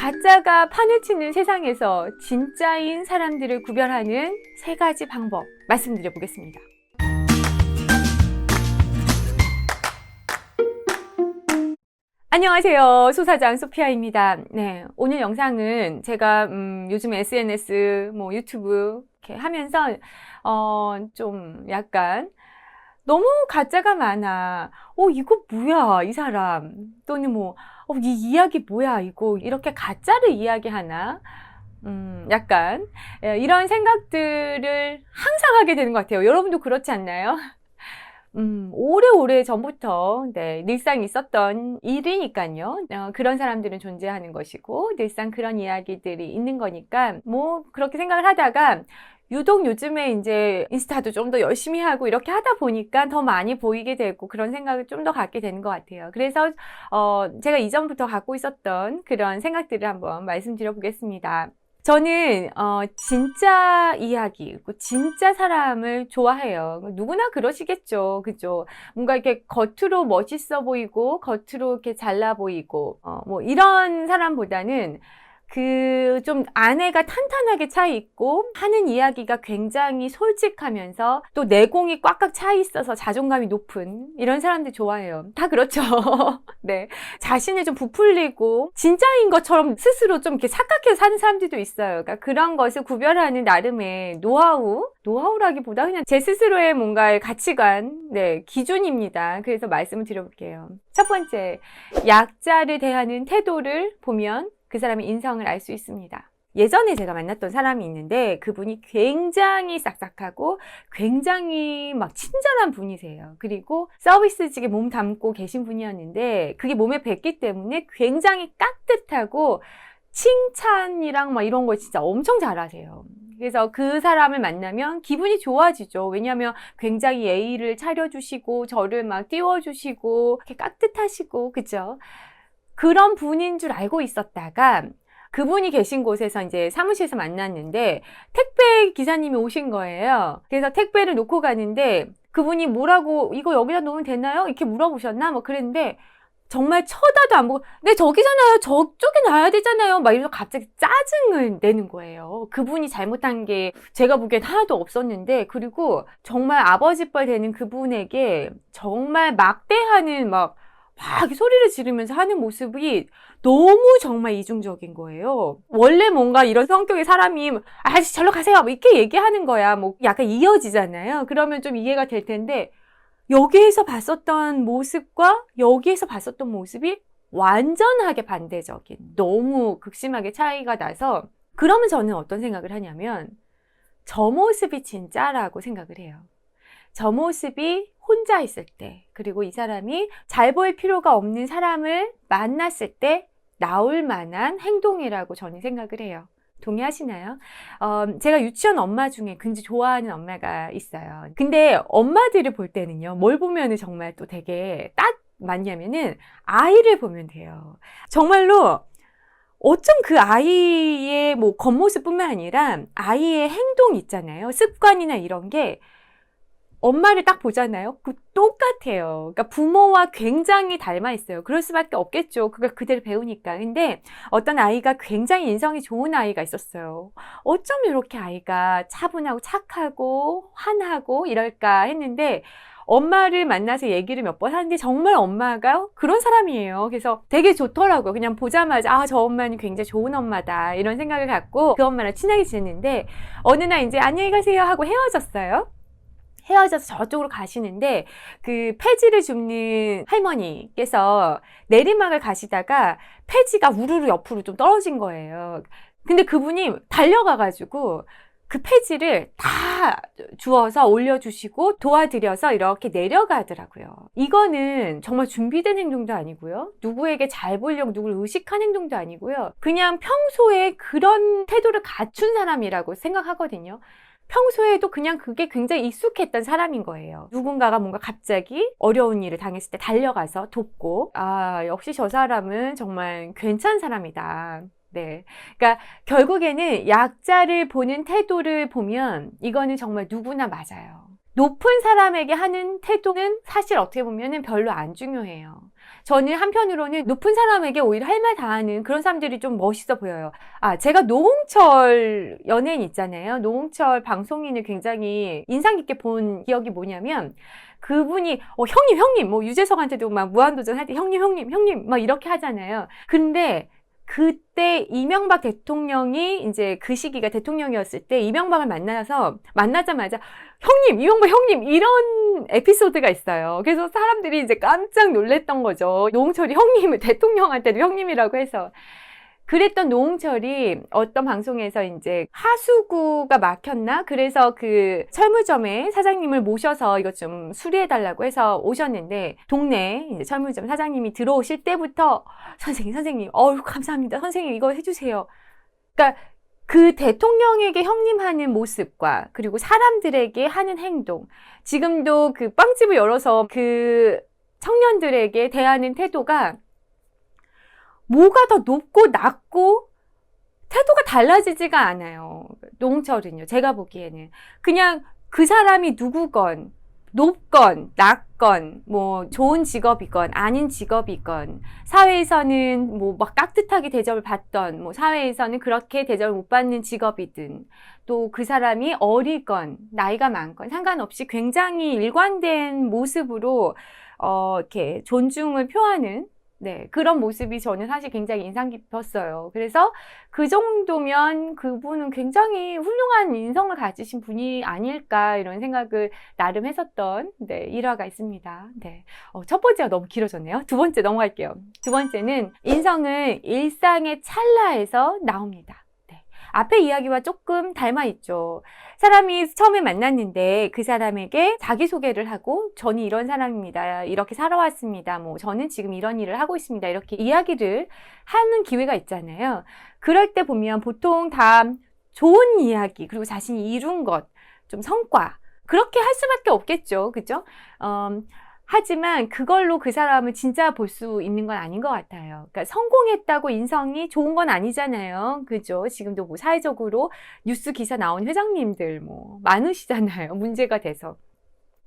가짜가 판을 치는 세상에서 진짜인 사람들을 구별하는 3가지 방법 말씀드려 보겠습니다. 안녕하세요. 소사장 소피아입니다. 네, 오늘 영상은 제가 요즘 SNS, 유튜브 이렇게 하면서 좀 약간 너무 가짜가 많아. 이거 뭐야, 이 사람. 또는 이 이야기 뭐야, 이거. 이렇게 가짜를 이야기하나? 약간 이런 생각들을 항상 하게 되는 것 같아요. 여러분도 그렇지 않나요? 오래오래 전부터 늘상 있었던 일이니까요. 그런 사람들은 존재하는 것이고 늘상 그런 이야기들이 있는 거니까 그렇게 생각을 하다가 유독 요즘에 이제 인스타도 좀 더 열심히 하고 이렇게 하다 보니까 더 많이 보이게 되고 그런 생각을 좀 더 갖게 되는 것 같아요. 그래서 제가 이전부터 갖고 있었던 그런 생각들을 한번 말씀드려 보겠습니다. 저는 진짜 이야기, 진짜 사람을 좋아해요. 누구나 그러시겠죠. 그죠? 뭔가 이렇게 겉으로 멋있어 보이고 겉으로 이렇게 잘나 보이고 이런 사람보다는 좀 안에가 탄탄하게 차 있고 하는 이야기가 굉장히 솔직하면서 또 내공이 꽉꽉 차 있어서 자존감이 높은 이런 사람들 좋아해요. 다 그렇죠. 네. 자신을 좀 부풀리고 진짜인 것처럼 스스로 좀 이렇게 착각해서 사는 사람들도 있어요. 그러니까 그런 것을 구별하는 나름의 노하우라기보다 그냥 제 스스로의 뭔가의 가치관, 기준입니다. 그래서 말씀을 드려볼게요. 첫 번째, 약자를 대하는 태도를 보면 그 사람의 인성을 알 수 있습니다. 예전에 제가 만났던 사람이 있는데 그분이 굉장히 싹싹하고 굉장히 친절한 분이세요. 그리고 서비스직에 몸 담고 계신 분이었는데 그게 몸에 뱄기 때문에 굉장히 깍듯하고 칭찬이랑 이런 걸 진짜 엄청 잘하세요. 그래서 그 사람을 만나면 기분이 좋아지죠. 왜냐하면 굉장히 예의를 차려주시고 저를 띄워주시고 이렇게 깍듯하시고 그죠? 그런 분인 줄 알고 있었다가 그분이 계신 곳에서 이제 사무실에서 만났는데 택배 기사님이 오신 거예요. 그래서 택배를 놓고 가는데 그분이 뭐라고 이거 여기다 놓으면 되나요? 이렇게 물어보셨나? 그랬는데 정말 쳐다도 안 보고 네 저기잖아요. 저쪽에 놔야 되잖아요. 이러면서 갑자기 짜증을 내는 거예요. 그분이 잘못한 게 제가 보기엔 하나도 없었는데 그리고 정말 아버지뻘 되는 그분에게 정말 막대하는 소리를 지르면서 하는 모습이 너무 정말 이중적인 거예요. 원래 뭔가 이런 성격의 사람이 아저씨 절로 가세요 이렇게 얘기하는 거야. 약간 이어지잖아요. 그러면 좀 이해가 될 텐데 여기에서 봤었던 모습과 여기에서 봤었던 모습이 완전하게 반대적인 너무 극심하게 차이가 나서 그러면 저는 어떤 생각을 하냐면 저 모습이 진짜라고 생각을 해요. 저 모습이 혼자 있을 때 그리고 이 사람이 잘 보일 필요가 없는 사람을 만났을 때 나올 만한 행동이라고 저는 생각을 해요. 동의하시나요? 제가 유치원 엄마 중에 굉장히 좋아하는 엄마가 있어요. 근데 엄마들을 볼 때는요, 뭘 보면은 정말 또 되게 딱 맞냐면은 아이를 보면 돼요. 정말로 어쩜 그 아이의 겉모습뿐만 아니라 아이의 행동 있잖아요. 습관이나 이런 게 엄마를 딱 보잖아요. 똑같아요. 그러니까 부모와 굉장히 닮아 있어요. 그럴 수밖에 없겠죠. 그걸 그대로 배우니까. 근데 어떤 아이가 굉장히 인성이 좋은 아이가 있었어요. 어쩜 이렇게 아이가 차분하고 착하고 환하고 이럴까 했는데 엄마를 만나서 얘기를 몇 번 하는데 정말 엄마가 그런 사람이에요. 그래서 되게 좋더라고요. 그냥 보자마자 저 엄마는 굉장히 좋은 엄마다 이런 생각을 갖고 그 엄마랑 친하게 지냈는데 어느 날 이제 안녕히 가세요 하고 헤어졌어요. 헤어져서 저쪽으로 가시는데 그 폐지를 줍는 할머니께서 내리막을 가시다가 폐지가 우르르 옆으로 좀 떨어진 거예요. 근데 그분이 달려가가지고 그 폐지를 다 주워서 올려주시고 도와드려서 이렇게 내려가더라고요. 이거는 정말 준비된 행동도 아니고요. 누구에게 잘 보이려고 누구를 의식한 행동도 아니고요. 그냥 평소에 그런 태도를 갖춘 사람이라고 생각하거든요. 평소에도 그냥 그게 굉장히 익숙했던 사람인 거예요. 누군가가 뭔가 갑자기 어려운 일을 당했을 때 달려가서 돕고 역시 저 사람은 정말 괜찮은 사람이다. 네. 그러니까 결국에는 약자를 보는 태도를 보면 이거는 정말 누구나 맞아요. 높은 사람에게 하는 태도는 사실 어떻게 보면 별로 안 중요해요. 저는 한편으로는 높은 사람에게 오히려 할 말 다 하는 그런 사람들이 좀 멋있어 보여요. 제가 노홍철 연예인 있잖아요. 노홍철 방송인을 굉장히 인상 깊게 본 기억이 뭐냐면, 그분이 형님 뭐 유재석한테도 막 무한도전 할 때 형님 막 이렇게 하잖아요. 근데 그때 이명박 대통령이 이제 그 시기가 대통령이었을 때 이명박을 만나자마자 이명박 형님 이런 에피소드가 있어요. 그래서 사람들이 이제 깜짝 놀랬던 거죠. 노홍철이 형님을 대통령한테도 형님이라고 해서. 그랬던 노홍철이 어떤 방송에서 이제 하수구가 막혔나? 그래서 그 철물점에 사장님을 모셔서 이거 좀 수리해달라고 해서 오셨는데, 동네 이제 철물점 사장님이 들어오실 때부터 선생님, 감사합니다. 선생님 이거 해주세요. 그러니까 그 대통령에게 형님 하는 모습과 그리고 사람들에게 하는 행동, 지금도 그 빵집을 열어서 그 청년들에게 대하는 태도가 뭐가 더 높고 낮고 태도가 달라지지가 않아요. 노홍철은요. 제가 보기에는 그냥 그 사람이 누구건, 높건 낮건, 뭐 좋은 직업이건 아닌 직업이건, 사회에서는 뭐 막 깍듯하게 대접을 받던, 뭐 사회에서는 그렇게 대접을 못 받는 직업이든, 또 그 사람이 어리건 나이가 많건 상관없이 굉장히 일관된 모습으로 이렇게 존중을 표하는, 네, 그런 모습이 저는 사실 굉장히 인상 깊었어요. 그래서 그 정도면 그분은 굉장히 훌륭한 인성을 가지신 분이 아닐까, 이런 생각을 나름 했었던, 네, 일화가 있습니다. 네. 첫 번째가 너무 길어졌네요. 두 번째 넘어갈게요. 두 번째는 인성은 일상의 찰나에서 나옵니다. 네. 앞에 이야기와 조금 닮아있죠. 사람이 처음에 만났는데 그 사람에게 자기소개를 하고, 저는 이런 사람입니다. 이렇게 살아왔습니다. 뭐 저는 지금 이런 일을 하고 있습니다. 이렇게 이야기를 하는 기회가 있잖아요. 그럴 때 보면 보통 다 좋은 이야기, 그리고 자신이 이룬 것, 좀 성과, 그렇게 할 수밖에 없겠죠. 그죠? 하지만 그걸로 그 사람을 진짜 볼 수 있는 건 아닌 것 같아요. 그러니까 성공했다고 인성이 좋은 건 아니잖아요. 그죠? 지금도 뭐 사회적으로 뉴스 기사 나온 회장님들 뭐 많으시잖아요. 문제가 돼서.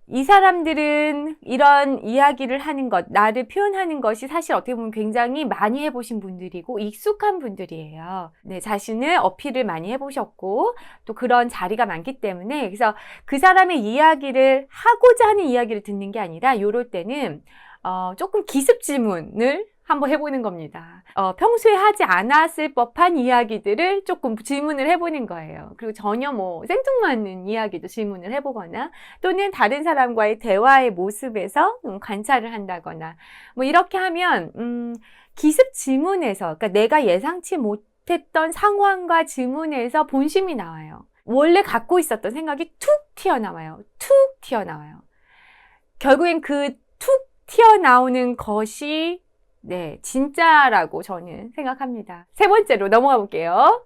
이 사람들은 이런 이야기를 하는 것, 나를 표현하는 것이 사실 어떻게 보면 굉장히 많이 해보신 분들이고 익숙한 분들이에요. 네, 자신을 어필을 많이 해보셨고 또 그런 자리가 많기 때문에, 그래서 그 사람의 이야기를 하고자 하는 이야기를 듣는 게 아니라 요럴 때는 조금 기습 질문을 한번 해보는 겁니다. 평소에 하지 않았을 법한 이야기들을 조금 질문을 해보는 거예요. 그리고 전혀 뭐 생뚱맞는 이야기도 질문을 해보거나, 또는 다른 사람과의 대화의 모습에서 관찰을 한다거나, 뭐 이렇게 하면 기습 질문에서, 그러니까 내가 예상치 못했던 상황과 질문에서 본심이 나와요. 원래 갖고 있었던 생각이 툭 튀어나와요. 툭 튀어나와요. 결국엔 그 툭 튀어나오는 것이, 네, 진짜라고 저는 생각합니다. 세 번째로 넘어가 볼게요.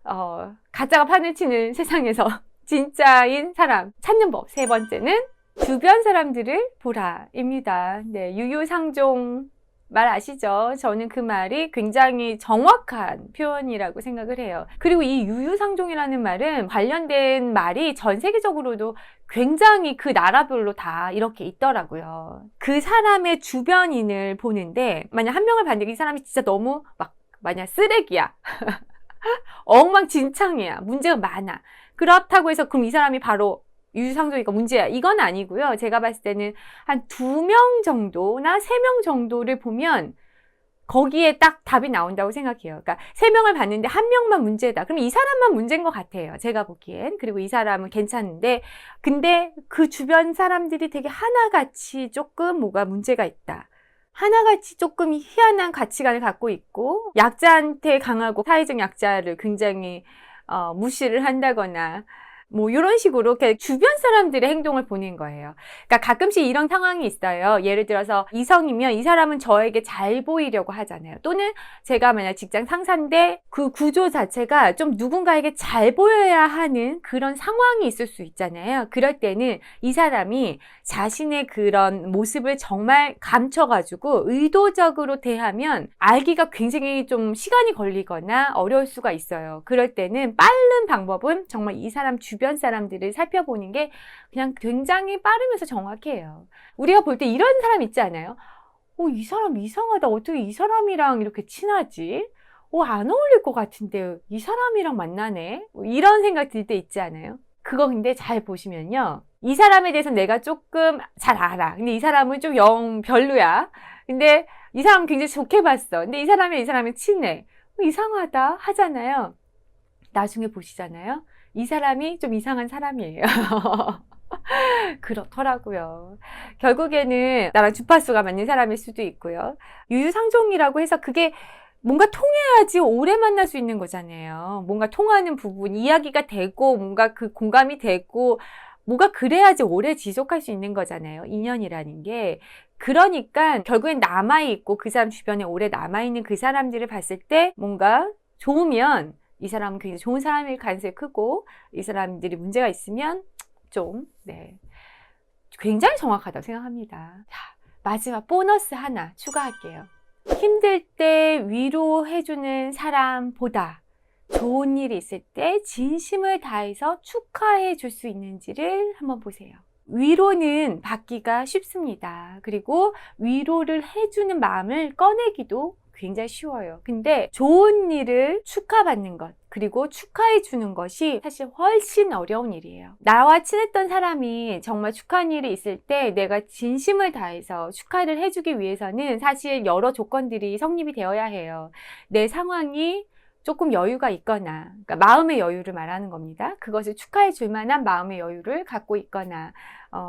가짜가 판을 치는 세상에서 진짜인 사람 찾는 법. 세 번째는 주변 사람들을 보라입니다. 네, 유유상종 말 아시죠? 저는 그 말이 굉장히 정확한 표현이라고 생각을 해요. 그리고 이 유유상종이라는 말은 관련된 말이 전 세계적으로도 굉장히 그 나라별로 다 이렇게 있더라고요. 그 사람의 주변인을 보는데, 만약 한 명을 봤는데 이 사람이 진짜 너무 만약 쓰레기야. 엉망진창이야. 문제가 많아. 그렇다고 해서 그럼 이 사람이 바로 유유상종이니까 문제야, 이건 아니고요. 제가 봤을 때는 한 2명 정도나 3명 정도를 보면 거기에 딱 답이 나온다고 생각해요. 그러니까 3명을 봤는데 1명만 문제다. 그럼 이 사람만 문제인 것 같아요. 제가 보기엔. 그리고 이 사람은 괜찮은데, 근데 그 주변 사람들이 되게 하나같이 조금 뭐가 문제가 있다. 하나같이 조금 희한한 가치관을 갖고 있고, 약자한테 강하고 사회적 약자를 굉장히 무시를 한다거나, 뭐 이런 식으로 이렇게 주변 사람들의 행동을 보는 거예요. 그러니까 가끔씩 이런 상황이 있어요. 예를 들어서 이성이면 이 사람은 저에게 잘 보이려고 하잖아요. 또는 제가 만약 직장 상사인데 그 구조 자체가 좀 누군가에게 잘 보여야 하는 그런 상황이 있을 수 있잖아요. 그럴 때는 이 사람이 자신의 그런 모습을 정말 감춰가지고 의도적으로 대하면 알기가 굉장히 좀 시간이 걸리거나 어려울 수가 있어요. 그럴 때는 빠른 방법은 정말 이 사람 주변 사람들을 살펴보는 게 그냥 굉장히 빠르면서 정확해요. 우리가 볼 때 이런 사람 있지 않아요? 이 사람 이상하다. 어떻게 이 사람이랑 이렇게 친하지? 안 어울릴 것 같은데 이 사람이랑 만나네? 이런 생각 들 때 있지 않아요? 그거 근데 잘 보시면요. 이 사람에 대해서 내가 조금 잘 알아. 근데 이 사람은 좀 영 별로야. 근데 이 사람 굉장히 좋게 봤어. 근데 이 사람이 친해. 이상하다 하잖아요. 나중에 보시잖아요. 이 사람이 좀 이상한 사람이에요. 그렇더라고요. 결국에는 나랑 주파수가 맞는 사람일 수도 있고요. 유유상종이라고 해서 그게 뭔가 통해야지 오래 만날 수 있는 거잖아요. 뭔가 통하는 부분, 이야기가 되고, 뭔가 그 공감이 되고, 뭐가 그래야지 오래 지속할 수 있는 거잖아요. 인연이라는 게. 그러니까 결국엔 남아있고 그 사람 주변에 오래 남아있는 그 사람들을 봤을 때 뭔가 좋으면 이 사람은 굉장히 좋은 사람일 가능성이 크고, 이 사람들이 문제가 있으면 굉장히 정확하다고 생각합니다. 자, 마지막 보너스 하나 추가할게요. 힘들 때 위로해주는 사람보다 좋은 일이 있을 때 진심을 다해서 축하해 줄 수 있는지를 한번 보세요. 위로는 받기가 쉽습니다. 그리고 위로를 해주는 마음을 꺼내기도 굉장히 쉬워요. 근데 좋은 일을 축하받는 것, 그리고 축하해 주는 것이 사실 훨씬 어려운 일이에요. 나와 친했던 사람이 정말 축하한 일이 있을 때 내가 진심을 다해서 축하를 해주기 위해서는 사실 여러 조건들이 성립이 되어야 해요. 내 상황이 조금 여유가 있거나, 그러니까 마음의 여유를 말하는 겁니다. 그것을 축하해 줄 만한 마음의 여유를 갖고 있거나,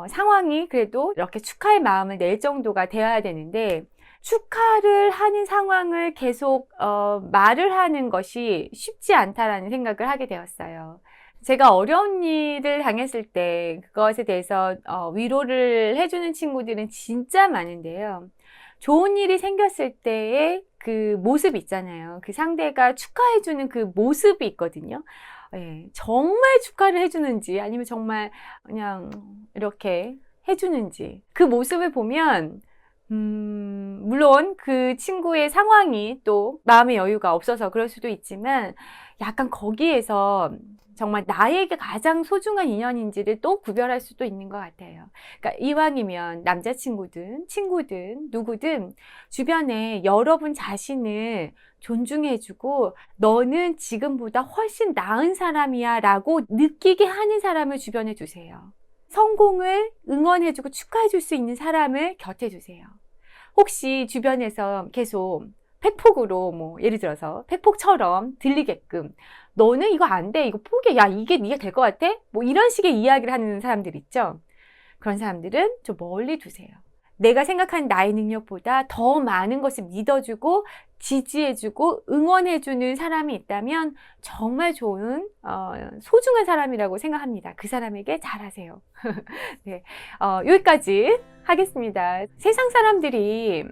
상황이 그래도 이렇게 축하의 마음을 낼 정도가 되어야 되는데, 축하를 하는 상황을 계속 말을 하는 것이 쉽지 않다라는 생각을 하게 되었어요. 제가 어려운 일을 당했을 때 그것에 대해서 위로를 해주는 친구들은 진짜 많은데요. 좋은 일이 생겼을 때의 그 모습 있잖아요. 그 상대가 축하해주는 그 모습이 있거든요. 예, 정말 축하를 해주는지 아니면 정말 그냥 이렇게 해주는지 그 모습을 보면 물론 그 친구의 상황이 또 마음의 여유가 없어서 그럴 수도 있지만 약간 거기에서 정말 나에게 가장 소중한 인연인지를 또 구별할 수도 있는 것 같아요. 그러니까 이왕이면 남자친구든 친구든 누구든 주변에 여러분 자신을 존중해주고 너는 지금보다 훨씬 나은 사람이야 라고 느끼게 하는 사람을 주변에 두세요. 성공을 응원해주고 축하해줄 수 있는 사람을 곁에 두세요. 혹시 주변에서 계속 팩폭으로 예를 들어서 팩폭처럼 들리게끔 너는 이거 안 돼, 이거 포기해, 야 이게 네가 될 것 같아? 이런 식의 이야기를 하는 사람들 있죠. 그런 사람들은 좀 멀리 두세요. 내가 생각하는 나의 능력보다 더 많은 것을 믿어주고 지지해주고 응원해주는 사람이 있다면 정말 좋은 소중한 사람이라고 생각합니다. 그 사람에게 잘하세요. 네, 여기까지 하겠습니다. 세상 사람들이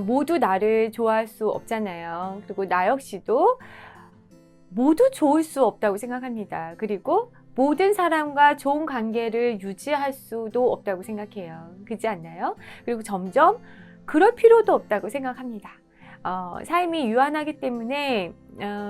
모두 나를 좋아할 수 없잖아요. 그리고 나 역시도 모두 좋을 수 없다고 생각합니다. 그리고 모든 사람과 좋은 관계를 유지할 수도 없다고 생각해요. 그렇지 않나요? 그리고 점점 그럴 필요도 없다고 생각합니다. 삶이 유한하기 때문에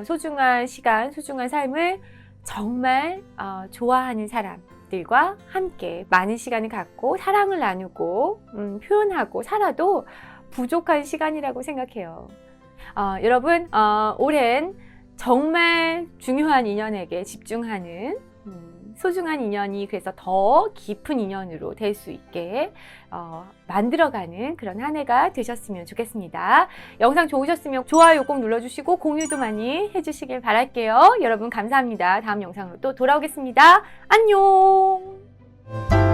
소중한 시간, 소중한 삶을 정말 좋아하는 사람들과 함께 많은 시간을 갖고 사랑을 나누고 표현하고 살아도 부족한 시간이라고 생각해요. 여러분, 올해는 정말 중요한 인연에게 집중하는 소중한 인연이 그래서 더 깊은 인연으로 될 수 있게 만들어가는 그런 한 해가 되셨으면 좋겠습니다. 영상 좋으셨으면 좋아요 꼭 눌러주시고 공유도 많이 해주시길 바랄게요. 여러분 감사합니다. 다음 영상으로 또 돌아오겠습니다. 안녕.